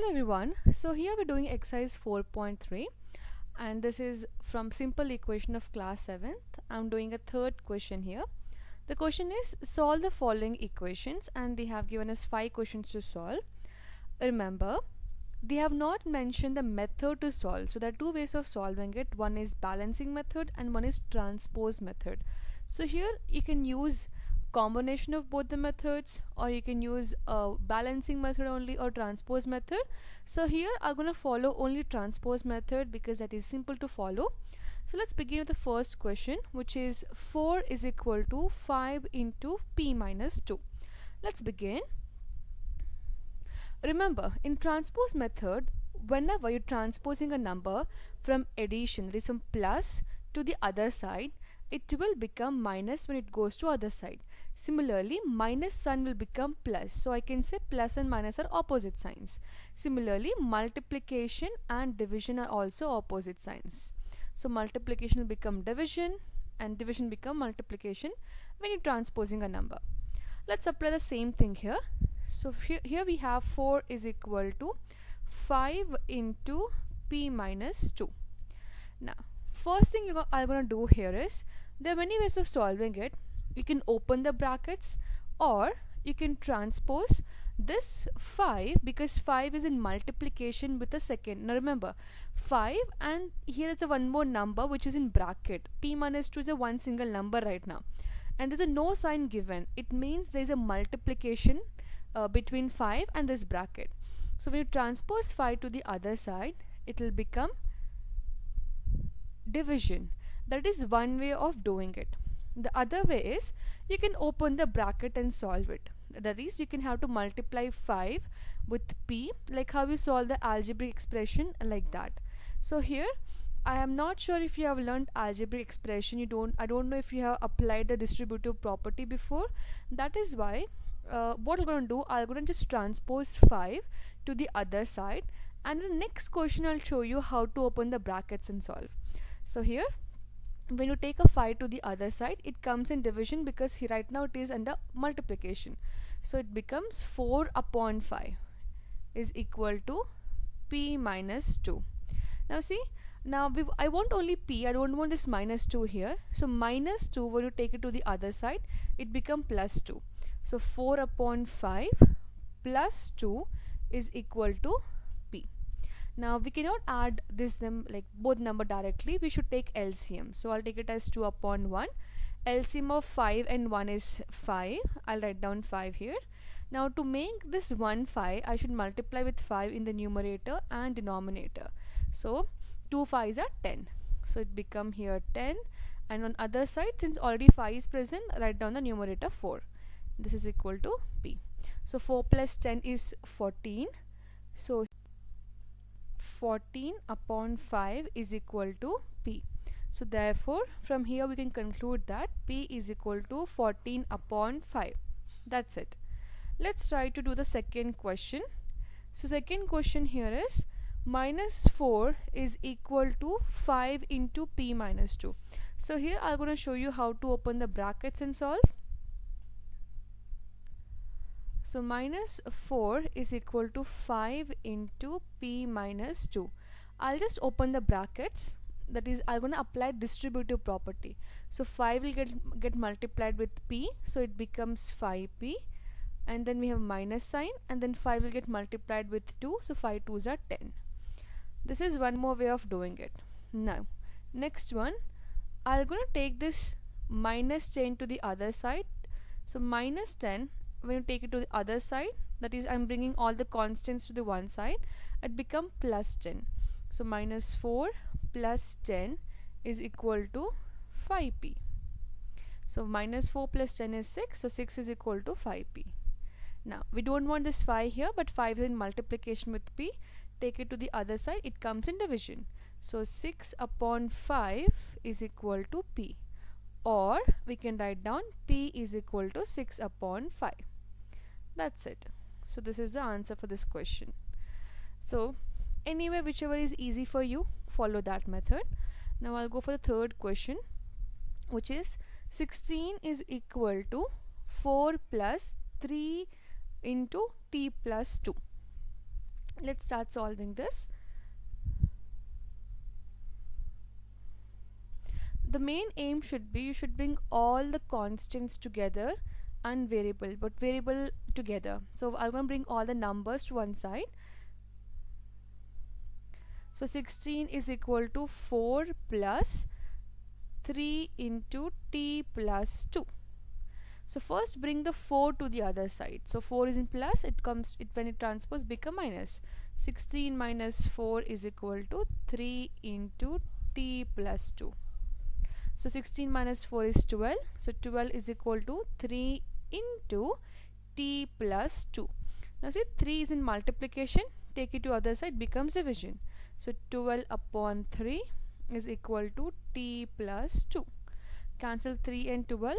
Hello everyone. So here we're doing exercise 4.3 and this is from simple equation of class 7th. I'm doing a third question here. The question is solve the following equations and they have given us 5 questions to solve. Remember, they have not mentioned the method to solve. So there are two ways of solving it. One is balancing method and one is transpose method. So here you can use combination of both the methods, or you can use a balancing method only or transpose method. So here I'm going to follow only transpose method because that is simple to follow. So let's begin with the first question, which is 4 is equal to 5 into p minus 2. Let's begin. Remember, in transpose method, whenever you're transposing a number from addition, that is from plus to the other side, it will become minus when it goes to other side. Similarly, minus sign will become plus. So I can say plus and minus are opposite signs. Similarly, multiplication and division are also opposite signs. So multiplication will become division and division become multiplication when you're transposing a number. Let's apply the same thing here. So here we have 4 is equal to 5 into p minus 2. Now, first thing I'm going to do here is, there are many ways of solving it. You can open the brackets or you can transpose this 5 because 5 is in multiplication with the second. Now remember, 5 and here is a one more number which is in bracket. P minus 2 is a one single number right now. And there's a no sign given. It means there's a multiplication between 5 and this bracket. So when you transpose 5 to the other side, it will become division. That is one way of doing it. The other way is you can open the bracket and solve it. That is, you can have to multiply 5 with p, like how you solve the algebraic expression, like that. So here I am not sure if you have learned algebraic expression. I don't know if you have applied the distributive property before. That is why what I'm going to do, I'm going to just transpose 5 to the other side, and in the next question I'll show you how to open the brackets and solve. So here, when you take a 5 to the other side, it comes in division because here right now it is under multiplication. So it becomes 4 upon 5 is equal to p minus 2. Now see, now I want only p, I don't want this minus 2 here. So minus 2, when you take it to the other side, it becomes plus 2. So 4 upon 5 plus 2 is equal to p. Now we cannot add this like both number directly. We should take LCM. So I'll take it as 2 upon 1. LCM of 5 and 1 is 5. I'll write down 5 here. Now to make this 1 5, I should multiply with 5 in the numerator and denominator. So 2 5s are 10. So it become here 10. And on other side, since already 5 is present, write down the numerator 4. This is equal to p. So 4 plus 10 is 14. So 14 upon 5 is equal to p. So therefore, from here we can conclude that p is equal to 14 upon 5. That's it. Let's try to do the second question. So second question here is minus 4 is equal to 5 into p minus 2. So here I'm going to show you how to open the brackets and solve. So minus 4 is equal to 5 into p minus 2. I'll just open the brackets. That is, I'm going to apply distributive property. So 5 will get multiplied with p. So it becomes 5p. And then we have minus sign. And then 5 will get multiplied with 2. So 5 2s are 10. This is one more way of doing it. Now, next one. I'm going to take this minus 10 to the other side. So minus 10. When you take it to the other side, that is, I'm bringing all the constants to the one side, it becomes plus 10. So minus 4 plus 10 is equal to 5p. So minus 4 plus 10 is 6. So 6 is equal to 5p. Now we don't want this 5 here, but 5 is in multiplication with p. Take it to the other side, it comes in division. So 6 upon 5 is equal to p. Or we can write down p is equal to 6 upon 5. That's it. So this is the answer for this question. So anyway, whichever is easy for you, follow that method. Now I'll go for the third question, which is 16 is equal to 4 plus 3 into t plus 2. Let's start solving this. The main aim should be you should bring all the constants together and variable together. So I'm going to bring all the numbers to one side. So 16 is equal to 4 plus 3 into t plus 2. So first bring the 4 to the other side. So 4 is in plus, when it transpose become minus. 16 minus 4 is equal to 3 into t plus 2. So 16 minus 4 is 12. So 12 is equal to 3 into t plus 2. Now see, 3 is in multiplication. Take it to other side, becomes division. So 12 upon 3 is equal to t plus 2. Cancel 3 and 12,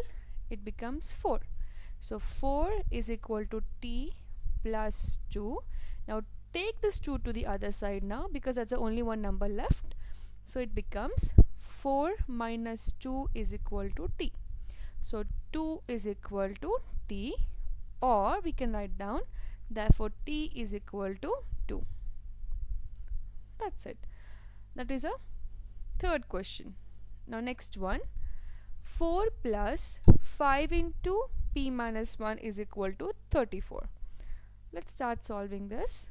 it becomes 4. So 4 is equal to t plus 2. Now take this 2 to the other side now, because that's the only one number left. So it becomes 4 minus 2 is equal to t. So 2 is equal to t, or we can write down, therefore t is equal to 2. That's it. That is a third question. Now next one. 4 plus 5 into p minus 1 is equal to 34. Let's start solving this.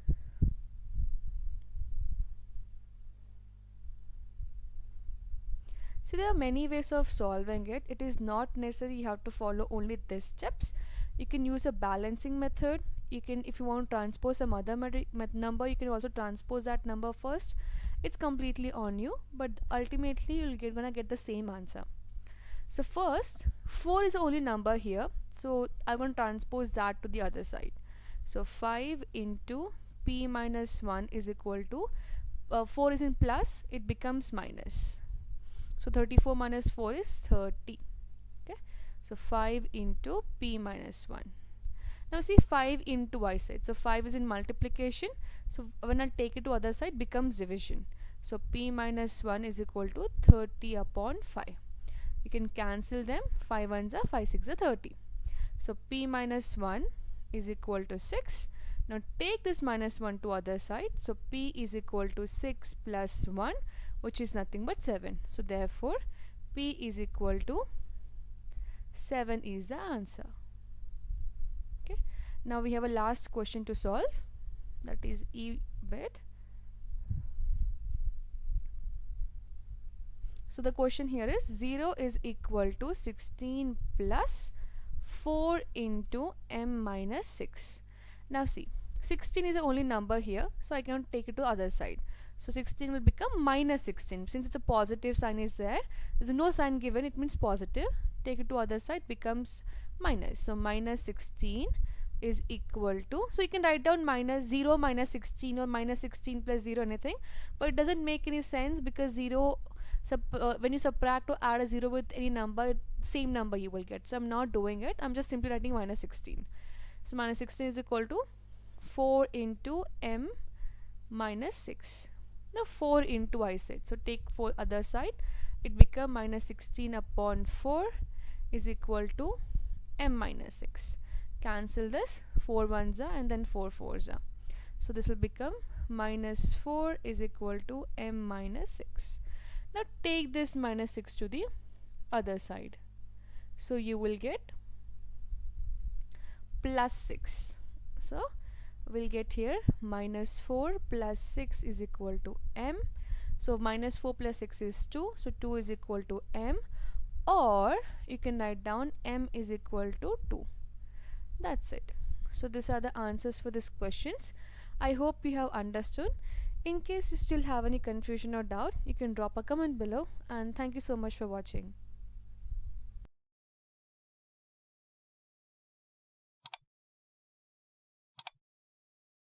See, there are many ways of solving it. It is not necessary you have to follow only these steps. You can use a balancing method. You can, if you want to transpose some other number, you can also transpose that number first. It's completely on you, but ultimately you're gonna get the same answer. So first, 4 is the only number here, so I'm going to transpose that to the other side. So 5 into p minus 1 is equal to 4 is in plus, it becomes minus. So 34 minus 4 is 30. Okay, so 5 into p minus 1. Now see, 5 into I said, so 5 is in multiplication, so when I take it to other side becomes division. So p minus 1 is equal to 30 upon 5. You can cancel them. 5 ones are 5 6 are 30. So p minus 1 is equal to 6. Now take this minus 1 to other side. So p is equal to 6 plus 1, which is nothing but 7. So therefore p is equal to 7 is the answer. Okay. Now we have a last question to solve. That is E bit. So the question here is 0 is equal to 16 plus 4 into m minus 6. Now see, 16 is the only number here, so I cannot take it to other side. So 16 will become minus 16. Since it's a positive sign is there, there's no sign given, it means positive. Take it to other side, becomes minus. So minus 16 is equal to, so you can write down minus 0 minus 16 or minus 16 plus 0, anything, but it doesn't make any sense, because 0 when you subtract or add a 0 with any number, same number you will get. So I'm not doing it, I'm just simply writing minus 16. So minus 16 is equal to 4 into m minus 6. Now 4 into I said, so take 4 other side, it become minus 16 upon 4 is equal to m minus 6. Cancel this, 4 ones are and then 4 fours are. So this will become minus 4 is equal to m minus 6. Now take this minus 6 to the other side. So you will get plus 6. So we'll get here minus 4 plus 6 is equal to m. So minus 4 plus 6 is 2. So 2 is equal to m. Or you can write down m is equal to 2. That's it. So these are the answers for these questions. I hope you have understood. In case you still have any confusion or doubt, you can drop a comment below, and thank you so much for watching.